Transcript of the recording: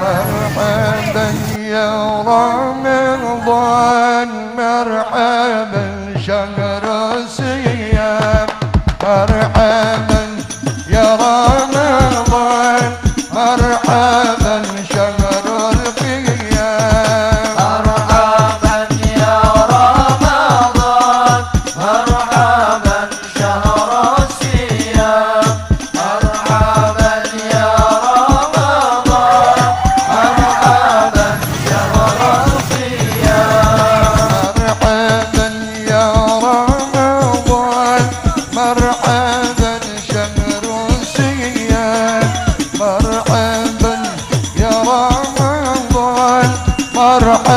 مرحبا يا رمضان مرحبا شهر الصيام مرحبا يا رمضان مرحبا شهر القيام مرحبا يا رمضان مرحبا شهر الصيام مرحبا يا رمضان مرحبا شهر الصيام مرحبا يا رمضان مرحبا شهر الصيام مرحبا يا رمضان مرحبا